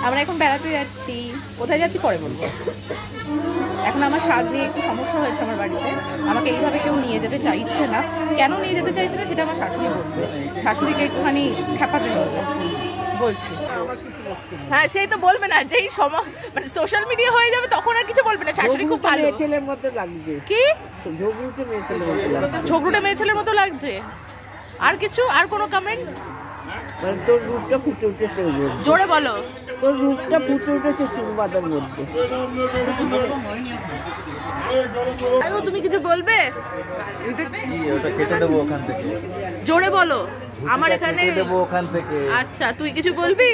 আমরা এখন বেড়াতে যাচ্ছি। কোথায় যাচ্ছি পরে বলবো। এখন আমার সাজ নিয়ে একটু সমস্যা হয়েছে আমার বাড়িতে। আমাকে এইভাবে কেউ নিয়ে যেতে চাইছে না। কেন নিয়ে যেতে চাইছে না সেটা আমার শাশুড়ি বলছে। শাশুড়িকে একটুখানি খ্যাপাতে বলছি। হ্যাঁ, সেই তো বলবে না, যেই সময় মানে সোশ্যাল মিডিয়া হয়ে যাবে তখন আর কিছু বলবে না। শাশুড়ি খুব ভালো। মেয়ে ছেলের মতো লাগছে। কি ঝগড়ুটে মেয়ে ছেলের মতো লাগছে। ঝগড়ুটে মেয়ে ছেলের মতো লাগছে। আর কিছু, আর কোনো কমেন্ট? মানে তোর রূপটা ফুটে উঠেছে। জোরে বলো। তোর রূপটা ফুটে উঠেছে চুল বাঁধার মধ্যে। তুমি কিছু বলবে? ওটা কেটে দেবো ওখান থেকে। জোরে বলো। আমার এখানে কেটে দেবো ওখান থেকে। আচ্ছা, তুই কিছু বলবি?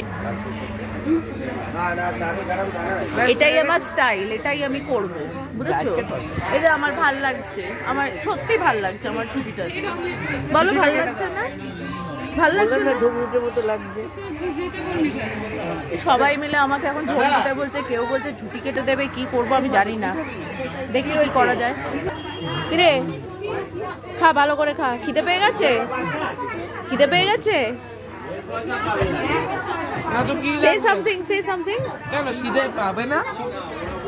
এটাই আমার স্টাইল, এটাই আমি করব, বুঝেছো? এই যে আমার ভাল লাগছে, আমার সত্যি ভাল লাগছে আমার ছুটিটা। বলো ভাল লাগছে না? ভাল লাগছে না? ঝগড়ুটের মতো লাগছে। সবাই মিলে আমাকে এখন ঝগড়ুটে বলছে, কেউ বলছে ঝুটি কেটে দেবে। কি করব আমি জানি না, দেখি কি করা যায়। কিরে খা, ভালো করে খা। খিদে পেয়ে গেছে? খিদে পেয়ে গেছে? Say something, say something. কেন খিদে পাবে না?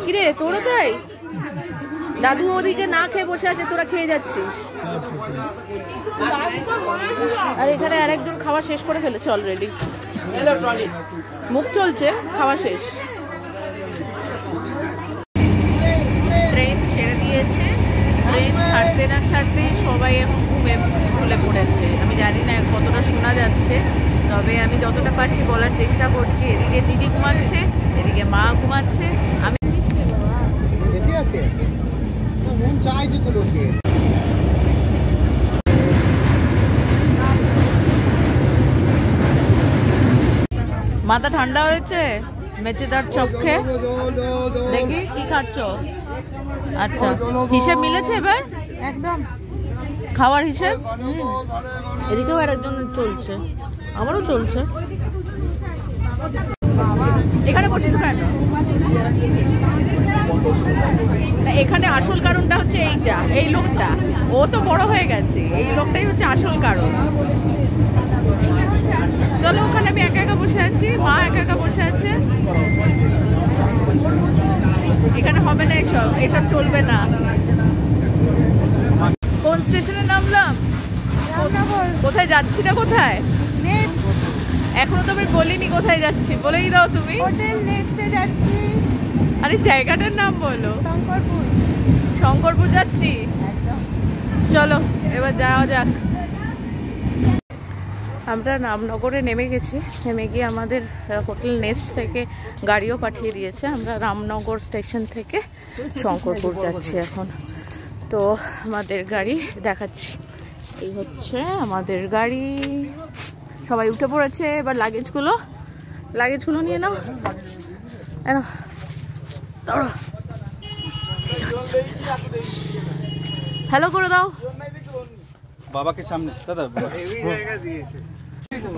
কিরে তোরা তাই? দাদু ওদিকে না খেয়ে বসে আছে, তোরা খেয়ে যাচ্ছিস। আর এখানে আরেকজন খাওয়া শেষ করে ফেলেছে অলরেডি। মুখ চলছে, খাওয়া শেষ। ট্রেন ছেড়ে দিয়েছে। ট্রেন ছাড়তে না ছাড়তেই সবাই এখন ঘুমে ঢলে পড়েছে। আমি জানি না কতটা শোনা যাচ্ছে, তবে আমি যতটা পারছি বলার চেষ্টা করছি। এদিকে দিদি ঘুমাচ্ছে, এদিকে মা ঘুমাচ্ছে। আমি মাথা ঠান্ডা হয়েছে মেচেদার চোখে। দেখি কি খাচ্ছ? আচ্ছা, হিসেব মিলেছে এবার একদম খাওয়ার হিসেব? এদিকেও আরেকজন চলছে, আমারও চলছে। এখানে বসেছো কেন? এখানে আসল কারণটা হচ্ছে এইটা, এই লোকটা। ও তো বড় হয়ে গেছে, এই লোকটাই হচ্ছে আসল কারণ। চলো, ওখানে আমি একা একা বসে আছি, মা একা একা বসে আছে। এখানে হবে না, এসব এসব চলবে না। কোন স্টেশনে নামলাম? কোথায় যাচ্ছি না? কোথায় এখনো তো আমি বলিনি কোথায় যাচ্ছি, বলেই দাও তুমি। হোটেল নেস্টে যাচ্ছি। আরে জায়গাটার নাম বলো। শঙ্করপুর। শঙ্করপুর যাচ্ছি। চলো এবার যাওয়া যাক। আমরা রামনগরে নেমে গেছি। নেমে গিয়ে আমাদের হোটেল নেস্ট থেকে গাড়িও পাঠিয়ে দিয়েছে। আমরা রামনগর স্টেশন থেকে শঙ্করপুর যাচ্ছি এখন। তো আমাদের গাড়ি দেখাচ্ছি, এই হচ্ছে আমাদের গাড়ি। সবাই উঠে পড়েছে। এবার লাগেজগুলো নিয়ে নাও। হ্যালো করে দাও বাবাকে সামনে দাদা।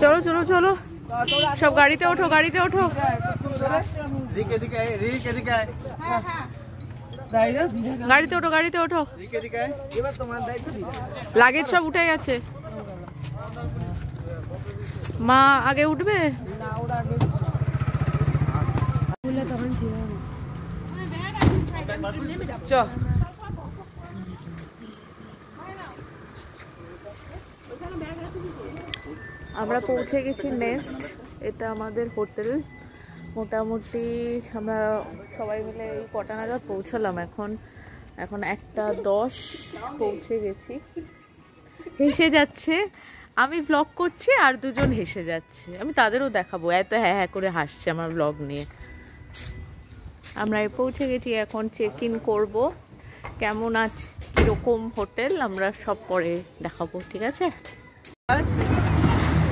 চলো চলো চলো, সব গাড়িতে ওঠো, গাড়িতে ওঠো। গাড়িতে ওঠো, গাড়িতে ওঠো। লাগেজ সব উঠে গেছে। মা আগে উঠবে? আমরা পৌঁছে গেছি নেস্ট। এটা আমাদের হোটেল। মোটামুটি আমরা সবাই মিলে এই কটা নাগাদ পৌঁছালাম। এখন 1:10 পৌঁছে গেছি। হেসে যাচ্ছে, আমি ব্লগ করছি আর দুজন হেসে যাচ্ছে। আমি তাদেরও দেখাবো, এত হ্যাঁ হ্যাঁ করে হাসছে আমার ব্লগ নিয়ে। আমরা পৌঁছে গেছি, এখন চেক ইন করবো। কেমন আছে, কিরকম হোটেল, আমরা সব পরে দেখাবো, ঠিক আছে?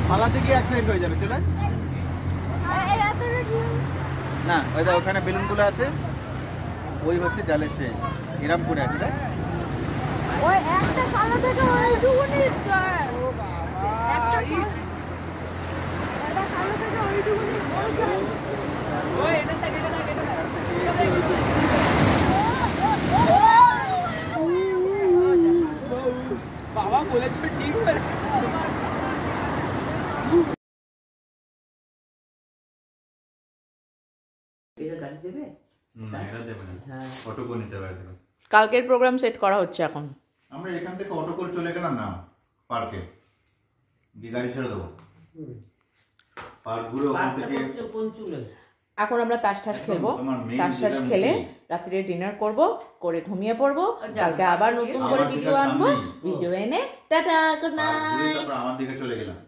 পালাতে গিয়ে অ্যাক্সিডেন্ট হয়ে যাবে। চলে না, ওই দা ওখানে বেলুনগুলো আছে, ওই হচ্ছে জালের শেষ। এরম করে আছে দেখ। ওই একটা কালো থেকে ওইটুকুনি ও বাবা, একটা কালো থেকে ওইটুকুনি ওই এটা থেকে বাবা বলেছে ঠিক বলে। এরা গাড়ি দেবে? না এরা দেবে না, হ্যাঁ। অটো করে নিতে হবে। কালকের প্রোগ্রাম সেট করা হচ্ছে এখন। আমরা এখান থেকে অটো করে চলে গেলাম না পার্কে, গাড়ি ছেড়ে দেবো পার্ক ঘুরে ওখান থেকে। এখন আমরা তাস ঠাস খেলবো, তোমার main তাস ঠাস যেটা খেলে main। রাত্রে ডিনার করব, করে ঘুমিয়ে পড়বো। কালকে আবার নতুন করে আমার ভিডিও দিকে আনবো, সামনেই। ভিডিও এনে টাটা গুড পার্ক ঘুরে নাইট। তারপর আমার দিকে চলে গেলাম।